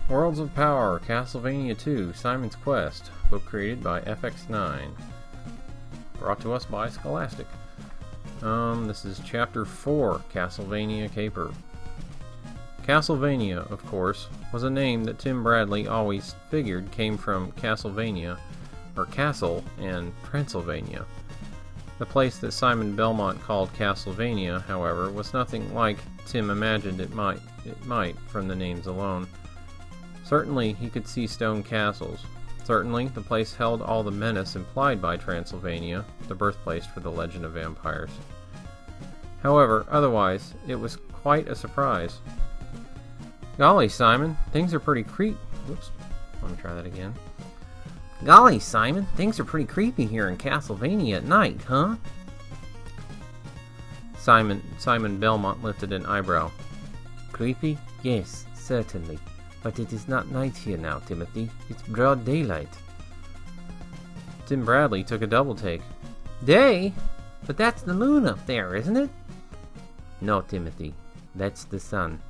Worlds of Power, CastleVania 2, Simon's Quest, book created by FX9. Brought to us by Scholastic. This is Chapter 4, CastleVania Caper. CastleVania, of course, was a name that Tim Bradley always figured came from Castlevania, or Castle, and Transylvania. The place that Simon Belmont called CastleVania, however, was nothing like Tim imagined it might from the names alone. Certainly he could see stone castles. Certainly the place held all the menace implied by Transylvania, the birthplace for the legend of vampires. However, otherwise, it was quite a surprise. Golly, Simon, things are pretty Whoops, let me try that again. Golly, Simon, things are pretty creepy here in Castlevania at night, huh? Simon Belmont lifted an eyebrow. Creepy? Yes, certainly. But it is not night here now, Timothy. It's broad daylight. Tim Bradley took a double take. Day? But that's the moon up there, isn't it? No, Timothy. That's the sun.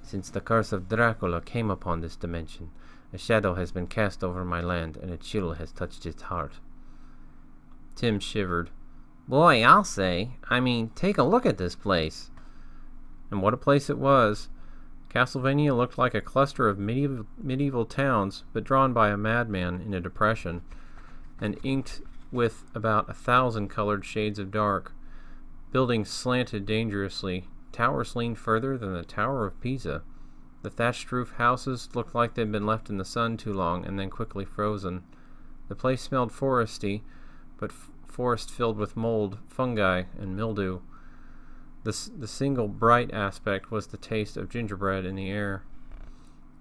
Since the curse of Dracula came upon this dimension, a shadow has been cast over my land, and a chill has touched its heart. Tim shivered. Boy, I'll say. I mean, take a look at this place. And what a place it was. Castlevania looked like a cluster of medieval towns, but drawn by a madman in a depression, and inked with about 1,000 colored shades of dark. Buildings slanted dangerously. Towers leaned further than the Tower of Pisa. The thatched roof houses looked like they'd been left in the sun too long and then quickly frozen. The place smelled foresty, but forest filled with mold, fungi, and mildew. The single bright aspect was the taste of gingerbread in the air.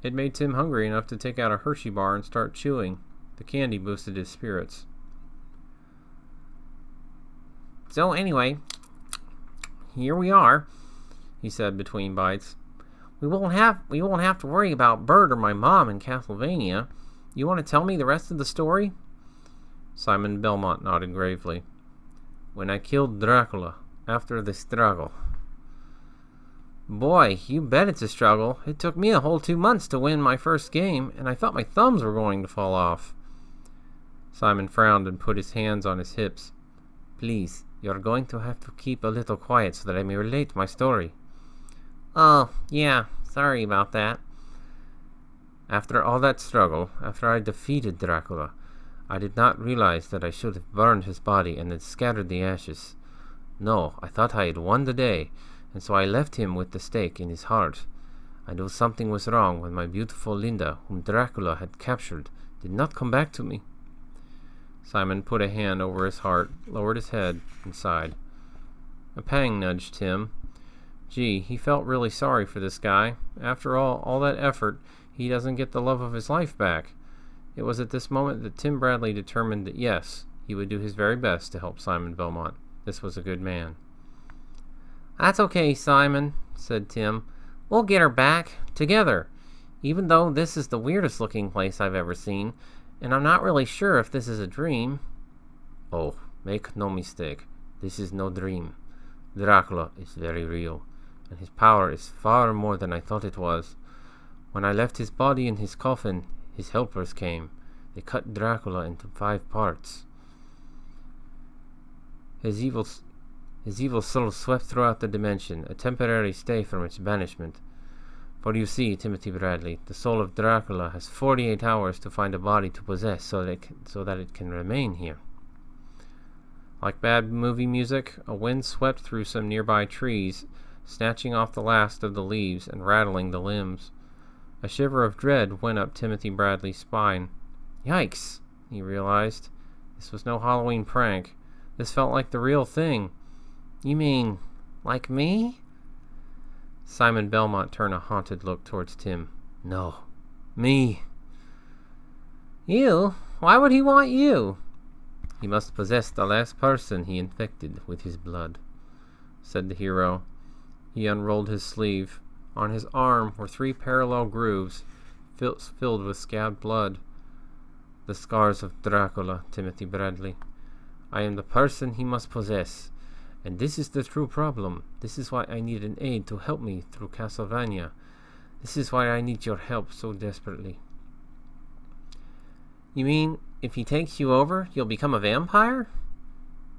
It made Tim hungry enough to take out a Hershey bar and start chewing. The candy boosted his spirits. So anyway, here we are, he said between bites. We won't have to worry about Bert or my mom in Castlevania. You want to tell me the rest of the story? Simon Belmont nodded gravely. When I killed Dracula, after the struggle. Boy, you bet it's a struggle. It took me a whole 2 months to win my first game, and I thought my thumbs were going to fall off. Simon frowned and put his hands on his hips. Please, you're going to have to keep a little quiet so that I may relate my story. Oh, yeah, sorry about that. After all that struggle, after I defeated Dracula, I did not realize that I should have burned his body and then scattered the ashes. No, I thought I had won the day, and so I left him with the stake in his heart. I knew something was wrong when my beautiful Linda, whom Dracula had captured, did not come back to me. Simon put a hand over his heart, lowered his head, and sighed. A pang nudged Tim. Gee, he felt really sorry for this guy. After all that effort, he doesn't get the love of his life back. It was at this moment that Tim Bradley determined that yes, he would do his very best to help Simon Belmont. This was a good man. That's okay, Simon, said Tim. We'll get her back, together, even though this is the weirdest looking place I've ever seen, and I'm not really sure if this is a dream. Oh, make no mistake, this is no dream. Dracula is very real, and his power is far more than I thought it was. When I left his body in his coffin, his helpers came. They cut Dracula into 5 parts. His evil soul swept throughout the dimension, a temporary stay from its banishment. For you see, Timothy Bradley, the soul of Dracula has 48 hours to find a body to possess so that it can remain here. Like bad movie music, a wind swept through some nearby trees, snatching off the last of the leaves and rattling the limbs. A shiver of dread went up Timothy Bradley's spine. Yikes, he realized. This was no Halloween prank. This felt like the real thing. You mean, like me? Simon Belmont turned a haunted look towards Tim. No, me. You? Why would he want you? He must possess the last person he infected with his blood, said the hero. He unrolled his sleeve. On his arm were 3 parallel grooves, filled with scabbed blood. The scars of Dracula, Timothy Bradley. I am the person he must possess, and this is the true problem. This is why I need an aide to help me through CastleVania. This is why I need your help so desperately. You mean, if he takes you over, you'll become a vampire?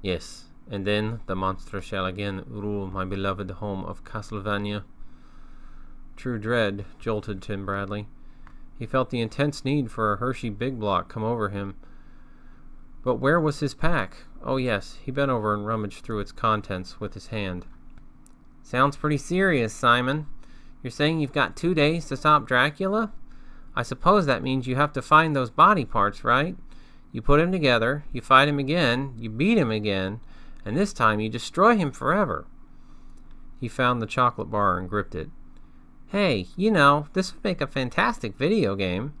Yes, and then the monster shall again rule my beloved home of CastleVania. True dread jolted Tim Bradley. He felt the intense need for a Hershey Big Block come over him. But where was his pack? Oh yes, he bent over and rummaged through its contents with his hand. Sounds pretty serious, Simon. You're saying you've got 2 days to stop Dracula? I suppose that means you have to find those body parts, right? You put him together, you fight him again, you beat him again, and this time you destroy him forever. He found the chocolate bar and gripped it. Hey, you know, this would make a fantastic video game.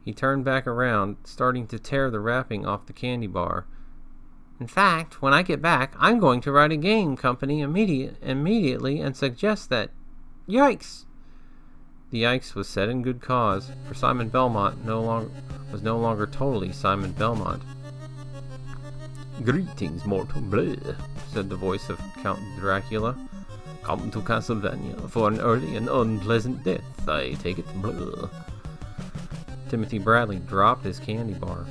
He turned back around, starting to tear the wrapping off the candy bar. In fact, when I get back, I'm going to write a game company immediately and suggest that... Yikes! The yikes was said in good cause, for Simon Belmont was no longer totally Simon Belmont. Greetings, mortal, said the voice of Count Dracula. Come to CastleVania for an early and unpleasant death, I take it, Timothy Bradley dropped his candy bar.